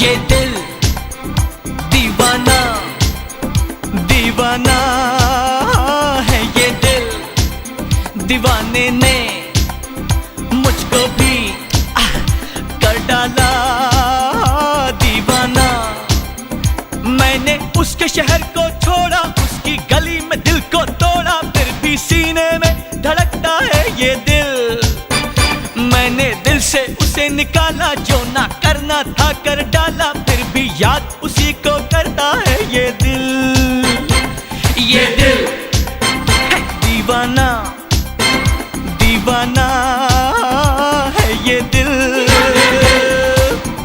ये दिल दीवाना दीवाना है, ये दिल दीवाने ने मुझको भी कर डाला दीवाना। मैंने उसके शहर को छोड़ा, उसकी गली में दिल को तोड़ा, फिर भी सीने में धड़कता है ये दिल। मैंने दिल से उसे निकाला, जो ना करना था कर डाला, फिर भी याद उसी को करता है ये दिल। ये दिल है दीवाना दीवाना।